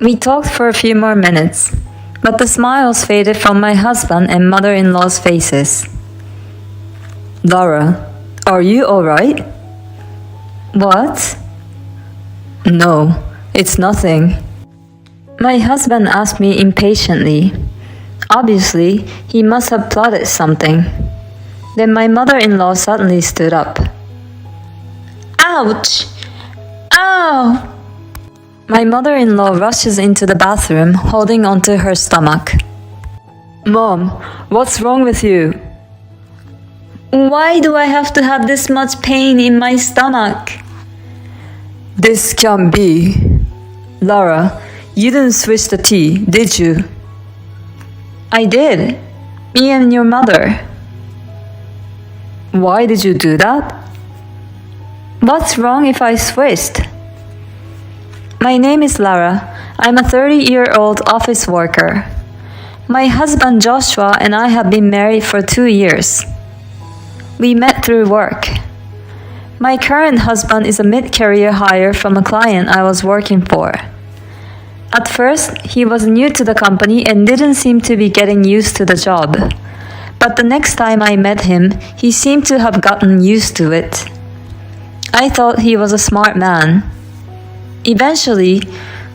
We talked for a few more minutes, but the smiles faded from my husband and mother-in-law's faces. Lara, are you alright? What? No, it's nothing. My husband asked me impatiently. Obviously, he must have plotted something. Then my mother-in-law suddenly stood up. Ouch! Ow! My mother-in-law rushes into the bathroom, holding onto her stomach. Mom, what's wrong with you? Why do I have to have this much pain in my stomach? This can't be. Lara, you didn't switch the tea, did you? I did. Me and your mother. Why did you do that? What's wrong if I switched? My name is Lara. I'm a 30-year-old office worker. My husband Joshua and I have been married for 2 years. We met through work. My current husband is a mid-career hire from a client I was working for. At first, he was new to the company and didn't seem to be getting used to the job. But the next time I met him, he seemed to have gotten used to it. I thought he was a smart man. Eventually,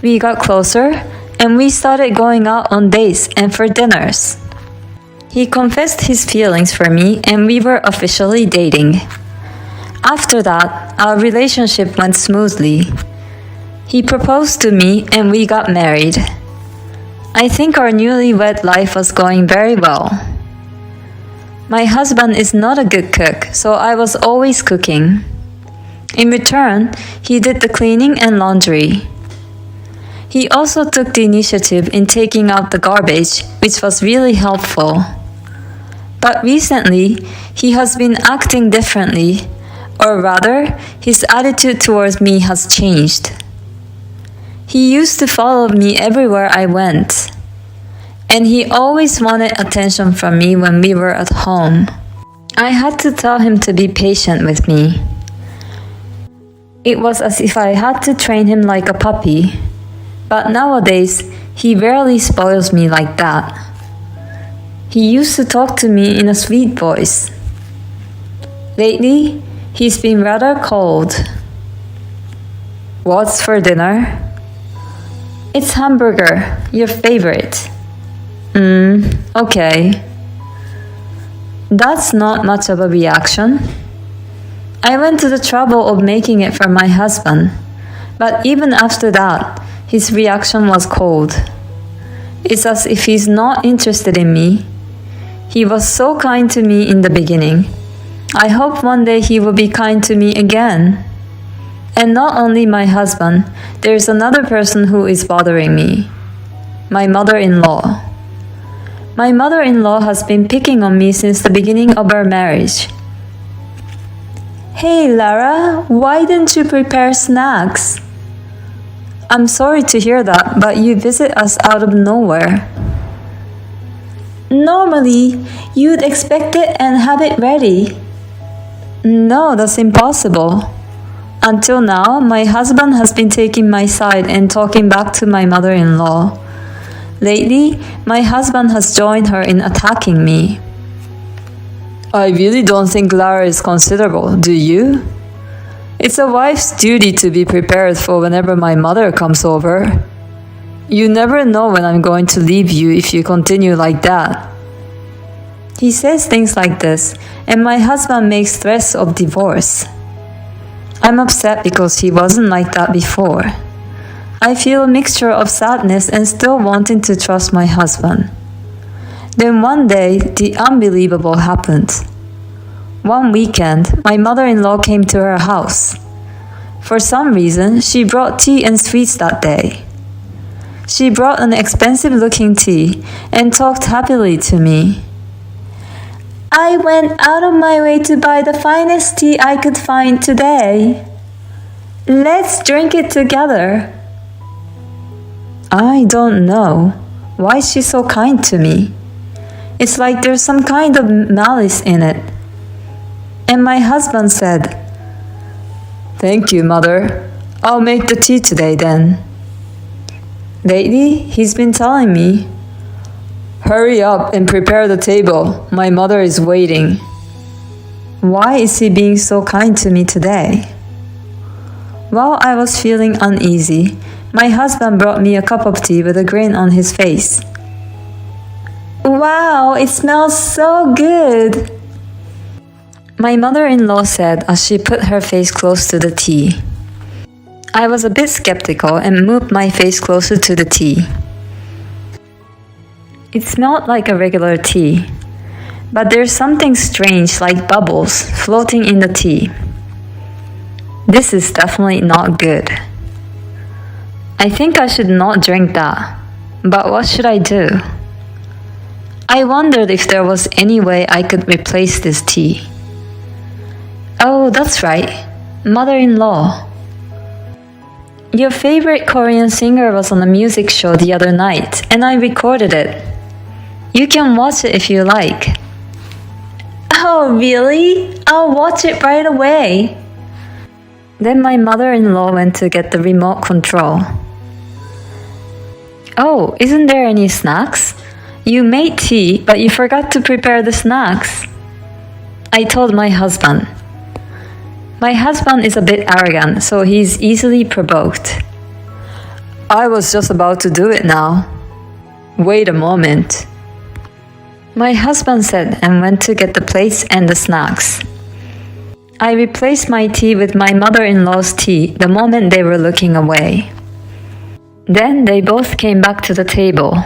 we got closer and we started going out on dates and for dinners. He confessed his feelings for me and we were officially dating. After that, our relationship went smoothly. He proposed to me and we got married. I think our newlywed life was going very well. My husband is not a good cook, so I was always cooking. In return, he did the cleaning and laundry. He also took the initiative in taking out the garbage, which was really helpful. But recently, he has been acting differently, or rather, his attitude towards me has changed. He used to follow me everywhere I went, and he always wanted attention from me when we were at home. I had to tell him to be patient with me. It was as if I had to train him like a puppy, but nowadays he rarely spoils me like that. He used to talk to me in a sweet voice. Lately, he's been rather cold. What's for dinner? It's hamburger, your favorite. Okay. That's not much of a reaction. I went to the trouble of making it for my husband, but even after that, his reaction was cold. It's as if he's not interested in me. He was so kind to me in the beginning. I hope one day he will be kind to me again. And not only my husband, there's another person who is bothering me. My mother-in-law. My mother-in-law has been picking on me since the beginning of our marriage. Hey Lara, why didn't you prepare snacks? I'm sorry to hear that, but you visit us out of nowhere. Normally, you'd expect it and have it ready. No, that's impossible. Until now, my husband has been taking my side and talking back to my mother-in-law. Lately, my husband has joined her in attacking me. I really don't think Lara is considerable, do you? It's a wife's duty to be prepared for whenever my mother comes over. You never know when I'm going to leave you if you continue like that. He says things like this, and my husband makes threats of divorce. I'm upset because he wasn't like that before. I feel a mixture of sadness and still wanting to trust my husband. Then one day, the unbelievable happened. One weekend, my mother-in-law came to her house. For some reason, she brought tea and sweets that day. She brought an expensive-looking tea and talked happily to me. I went out of my way to buy the finest tea I could find today. Let's drink it together. I don't know. Why is she so kind to me? It's like there's some kind of malice in it. And my husband said, Thank you, Mother. I'll make the tea today then. Lately, he's been telling me, "Hurry up and prepare the table. My mother is waiting." Why is he being so kind to me today? While I was feeling uneasy, my husband brought me a cup of tea with a grin on his face. Wow, it smells so good! My mother-in-law said as she put her face close to the tea. I was a bit skeptical and moved my face closer to the tea. It smelled like a regular tea, but there's something strange like bubbles floating in the tea. This is definitely not good. I think I should not drink that, but what should I do? I wondered if there was any way I could replace this tea. Oh, that's right, mother-in-law. Your favorite Korean singer was on a music show the other night, and I recorded it. You can watch it if you like. Oh, really? I'll watch it right away. Then my mother-in-law went to get the remote control. Oh, isn't there any snacks? You made tea, but you forgot to prepare the snacks. I told my husband. My husband is a bit arrogant, so he's easily provoked. I was just about to do it now. Wait a moment. My husband said and went to get the plates and the snacks. I replaced my tea with my mother-in-law's tea the moment they were looking away. Then they both came back to the table.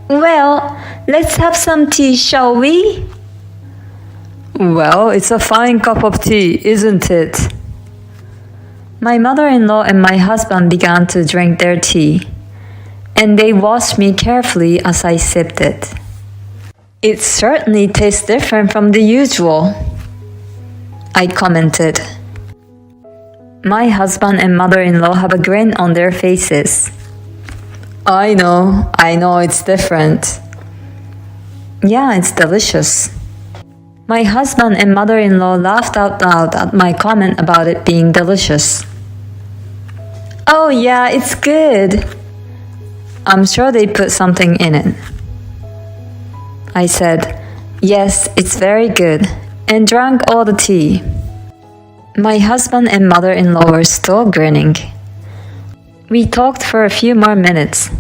Well, let's have some tea, shall we? Well, it's a fine cup of tea, isn't it? My mother-in-law and my husband began to drink their tea, and they watched me carefully as I sipped it. It certainly tastes different from the usual, I commented. My husband and mother-in-law have a grin on their faces. I know it's different. Yeah, it's delicious. My husband and mother-in-law laughed out loud at my comment about it being delicious. Oh yeah, it's good. I'm sure they put something in it. I said, yes, it's very good, and drank all the tea. My husband and mother-in-law were still grinning. We talked for a few more minutes,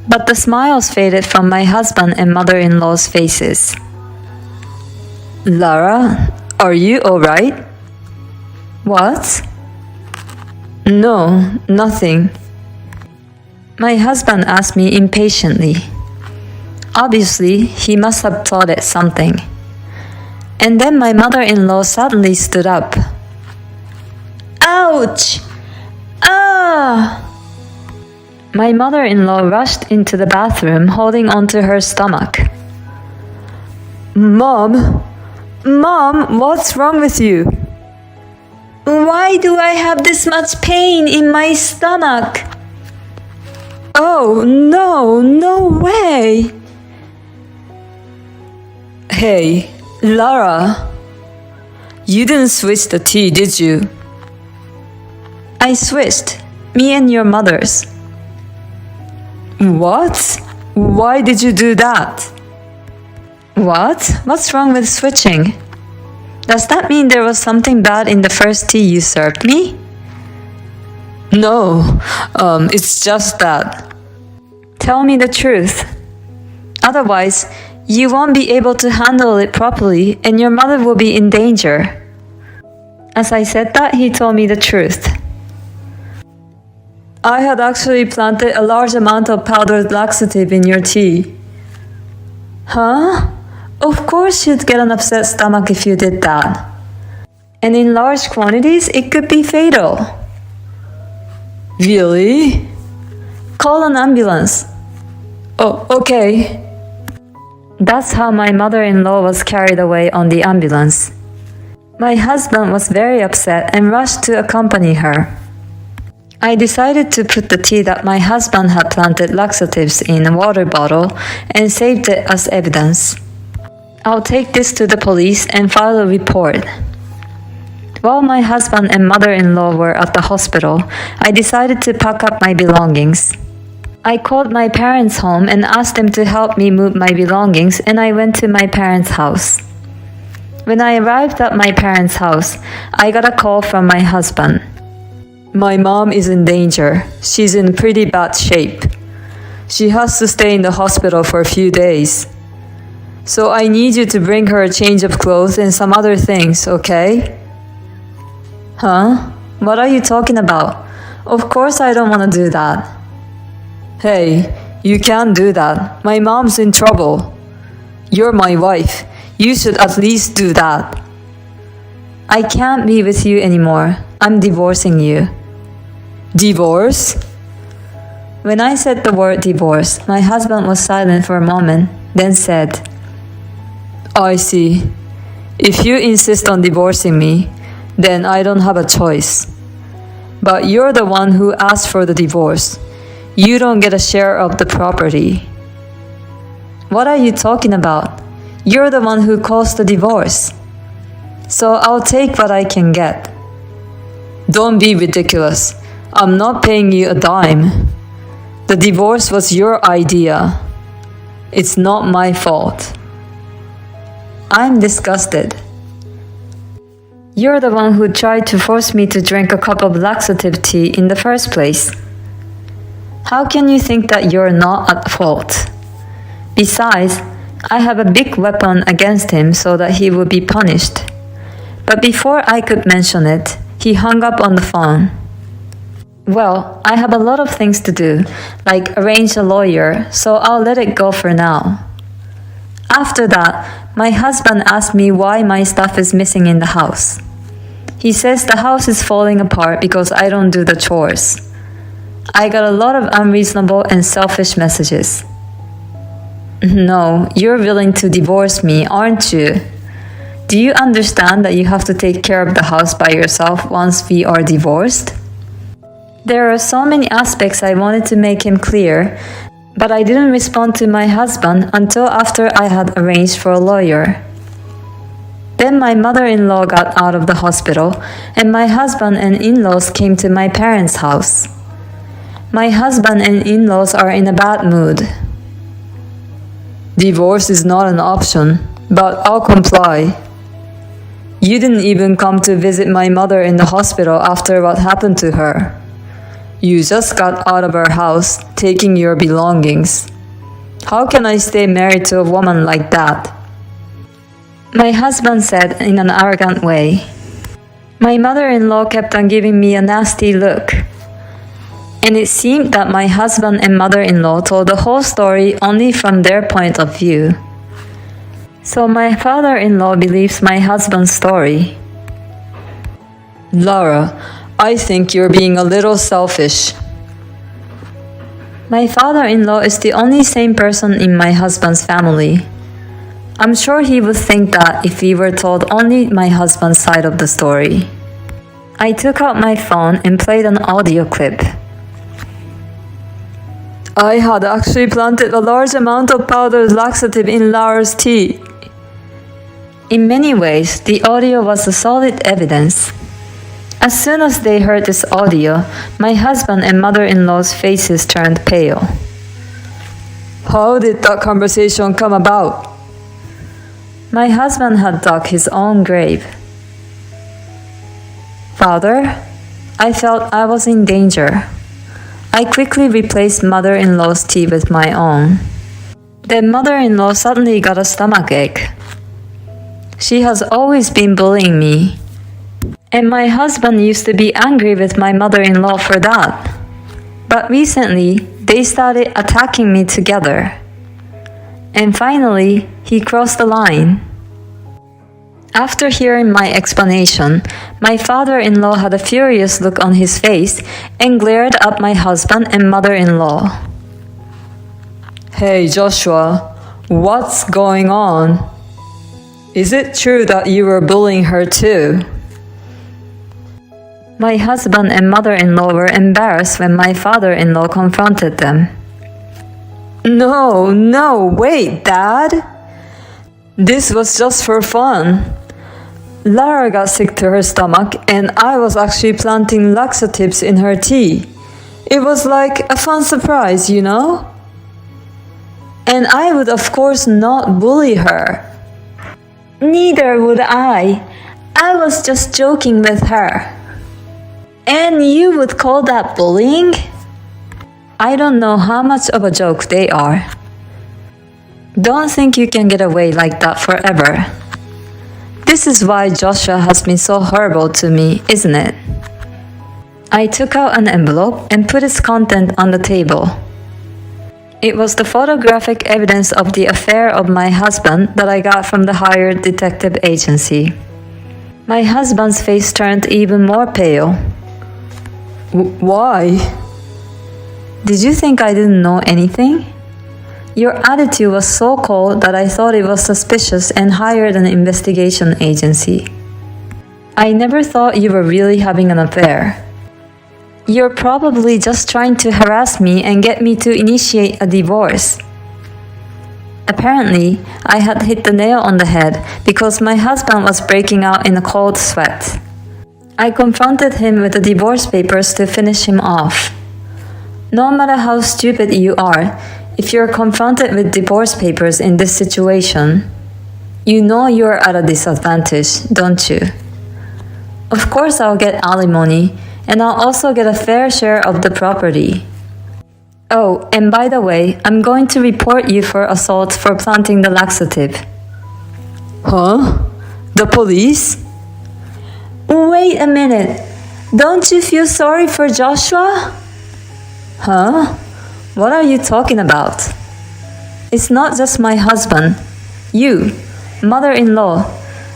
but the smiles faded from my husband and mother-in-law's faces. Lara, are you alright? What? No, nothing. My husband asked me impatiently. Obviously, he must have thought it something. And then my mother-in-law suddenly stood up. Ouch! Ah! My mother-in-law rushed into the bathroom holding onto her stomach. Mom, what's wrong with you? Why do I have this much pain in my stomach? Oh, no way! Hey, Lara, you didn't switch the tea, did you? I switched. Me and your mother's. What? Why did you do that? What? What's wrong with switching? Does that mean there was something bad in the first tea you served me? No, it's just that. Tell me the truth. Otherwise, you won't be able to handle it properly and your mother will be in danger. As I said that, he told me the truth. I had actually planted a large amount of powdered laxative in your tea. Huh? Of course you'd get an upset stomach if you did that. And in large quantities, it could be fatal. Really? Call an ambulance. Oh, okay. That's how my mother-in-law was carried away on the ambulance. My husband was very upset and rushed to accompany her. I decided to put the tea that my husband had planted laxatives in a water bottle and saved it as evidence. I'll take this to the police and file a report. While my husband and mother-in-law were at the hospital, I decided to pack up my belongings. I called my parents home and asked them to help me move my belongings, and I went to my parents' house. When I arrived at my parents' house, I got a call from my husband. My mom is in danger. She's in pretty bad shape. She has to stay in the hospital for a few days. So I need you to bring her a change of clothes and some other things, okay? Huh? What are you talking about? Of course I don't want to do that. Hey, you can't do that. My mom's in trouble. You're my wife. You should at least do that. I can't be with you anymore. I'm divorcing you. Divorce? When I said the word divorce, my husband was silent for a moment, then said, I see. If you insist on divorcing me, then I don't have a choice. But you're the one who asked for the divorce. You don't get a share of the property. What are you talking about? You're the one who caused the divorce. So I'll take what I can get. Don't be ridiculous. I'm not paying you a dime. The divorce was your idea. It's not my fault. I'm disgusted. You're the one who tried to force me to drink a cup of laxative tea in the first place. How can you think that you're not at fault? Besides, I have a big weapon against him so that he will be punished. But before I could mention it, he hung up on the phone. Well, I have a lot of things to do, like arrange a lawyer, so I'll let it go for now. After that, my husband asked me why my stuff is missing in the house. He says the house is falling apart because I don't do the chores. I got a lot of unreasonable and selfish messages. No, you're willing to divorce me, aren't you? Do you understand that you have to take care of the house by yourself once we are divorced? There are so many aspects I wanted to make him clear, but I didn't respond to my husband until after I had arranged for a lawyer. Then my mother-in-law got out of the hospital, and my husband and in-laws came to my parents' house. My husband and in-laws are in a bad mood. Divorce is not an option, but I'll comply. You didn't even come to visit my mother in the hospital after what happened to her. You just got out of our house, taking your belongings. How can I stay married to a woman like that? My husband said in an arrogant way. My mother-in-law kept on giving me a nasty look. And it seemed that my husband and mother-in-law told the whole story only from their point of view. So my father-in-law believes my husband's story. Lara, I think you're being a little selfish. My father-in-law is the only sane person in my husband's family. I'm sure he would think that if we were told only my husband's side of the story. I took out my phone and played an audio clip. I had actually planted a large amount of powdered laxative in Lara's tea. In many ways, the audio was a solid evidence. As soon as they heard this audio, my husband and mother-in-law's faces turned pale. How did that conversation come about? My husband had dug his own grave. Father, I felt I was in danger. I quickly replaced mother-in-law's tea with my own. Then mother-in-law suddenly got a stomachache. She has always been bullying me. And my husband used to be angry with my mother-in-law for that. But recently, they started attacking me together. And finally, he crossed the line. After hearing my explanation, my father-in-law had a furious look on his face and glared at my husband and mother-in-law. Hey Joshua, what's going on? Is it true that you were bullying her too? My husband and mother-in-law were embarrassed when my father-in-law confronted them. No, wait, Dad. This was just for fun. Lara got sick to her stomach and I was actually planting laxatives in her tea. It was like a fun surprise, you know? And I would of course not bully her. Neither would I. I was just joking with her. And you would call that bullying? I don't know how much of a joke they are. Don't think you can get away like that forever. This is why Joshua has been so horrible to me, isn't it? I took out an envelope and put its content on the table. It was the photographic evidence of the affair of my husband that I got from the hired detective agency. My husband's face turned even more pale. Why? Did you think I didn't know anything? Your attitude was so cold that I thought it was suspicious and hired an investigation agency. I never thought you were really having an affair. You're probably just trying to harass me and get me to initiate a divorce. Apparently, I had hit the nail on the head because my husband was breaking out in a cold sweat. I confronted him with the divorce papers to finish him off. No matter how stupid you are, if you're confronted with divorce papers in this situation, you know you're at a disadvantage, don't you? Of course I'll get alimony, and I'll also get a fair share of the property. Oh, and by the way, I'm going to report you for assault for planting the laxative. Huh? The police? Wait a minute. Don't you feel sorry for Joshua? Huh? What are you talking about? It's not just my husband. You, mother-in-law,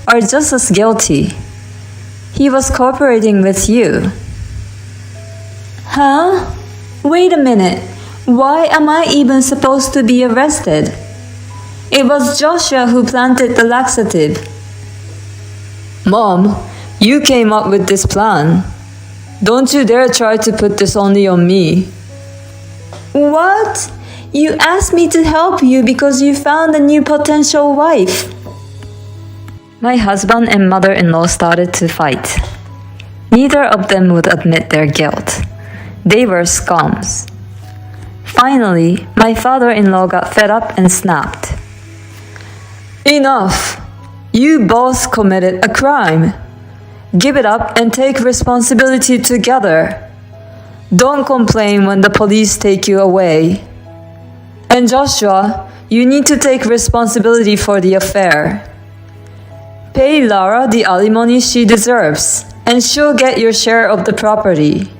are just as guilty. He was cooperating with you. Huh? Wait a minute. Why am I even supposed to be arrested? It was Joshua who planted the laxative. Mom, you came up with this plan. Don't you dare try to put this only on me. What? You asked me to help you because you found a new potential wife. My husband and mother-in-law started to fight. Neither of them would admit their guilt. They were scums. Finally, my father-in-law got fed up and snapped. Enough! You both committed a crime. Give it up and take responsibility together. Don't complain when the police take you away. And Joshua, you need to take responsibility for the affair. Pay Lara the alimony she deserves, and she'll get your share of the property.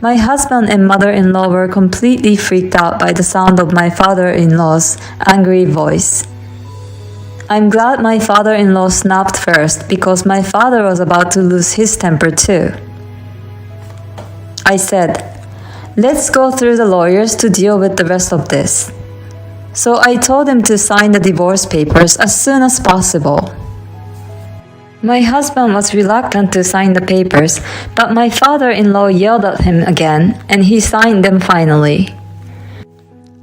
My husband and mother-in-law were completely freaked out by the sound of my father-in-law's angry voice. I'm glad my father-in-law snapped first because my father was about to lose his temper too. I said, let's go through the lawyers to deal with the rest of this. So I told him to sign the divorce papers as soon as possible. My husband was reluctant to sign the papers, but my father-in-law yelled at him again, and he signed them finally.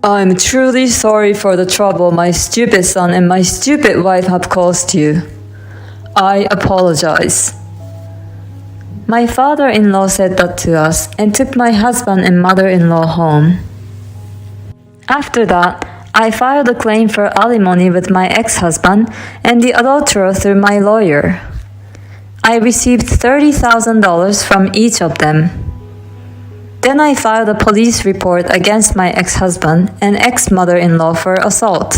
I'm truly sorry for the trouble my stupid son and my stupid wife have caused you. I apologize. My father-in-law said that to us and took my husband and mother-in-law home. After that, I filed a claim for alimony with my ex-husband and the adulterer through my lawyer. I received $30,000 from each of them. Then I filed a police report against my ex-husband and ex-mother-in-law for assault.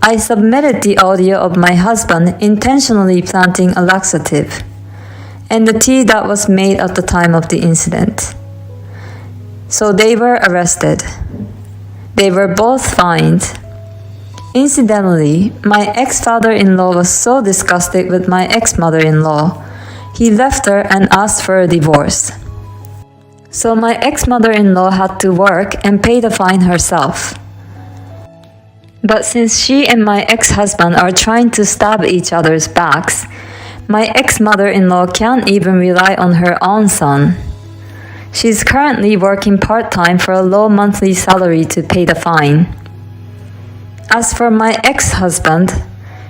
I submitted the audio of my husband intentionally planting a laxative and the tea that was made at the time of the incident. So they were arrested. They were both fined. Incidentally, my ex-father-in-law was so disgusted with my ex-mother-in-law, he left her and asked for a divorce. So my ex-mother-in-law had to work and pay the fine herself. But since she and my ex-husband are trying to stab each other's backs, my ex-mother-in-law can't even rely on her own son. She's currently working part-time for a low monthly salary to pay the fine. As for my ex-husband,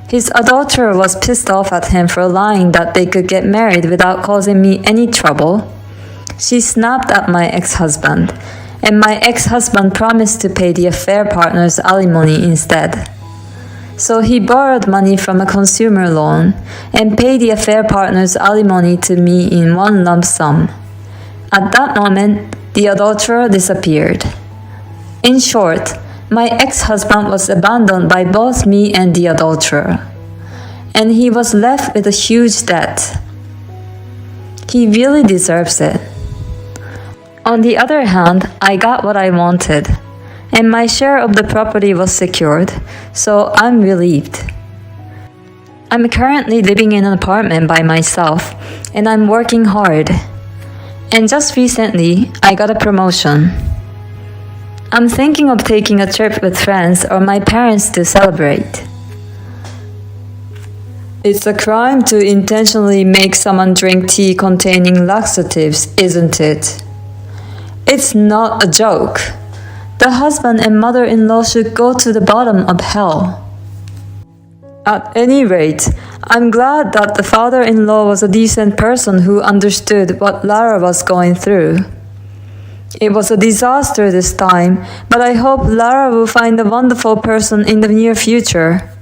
his adulterer was pissed off at him for lying that they could get married without causing me any trouble. She snapped at my ex-husband, and my ex-husband promised to pay the affair partner's alimony instead. So he borrowed money from a consumer loan and paid the affair partner's alimony to me in one lump sum. At that moment, the adulterer disappeared. In short, my ex-husband was abandoned by both me and the adulterer, and he was left with a huge debt. He really deserves it. On the other hand, I got what I wanted, and my share of the property was secured, so I'm relieved. I'm currently living in an apartment by myself, and I'm working hard. And just recently, I got a promotion. I'm thinking of taking a trip with friends or my parents to celebrate. It's a crime to intentionally make someone drink tea containing laxatives, isn't it? It's not a joke. The husband and mother-in-law should go to the bottom of hell. At any rate, I'm glad that the father-in-law was a decent person who understood what Lara was going through. It was a disaster this time, but I hope Lara will find a wonderful person in the near future.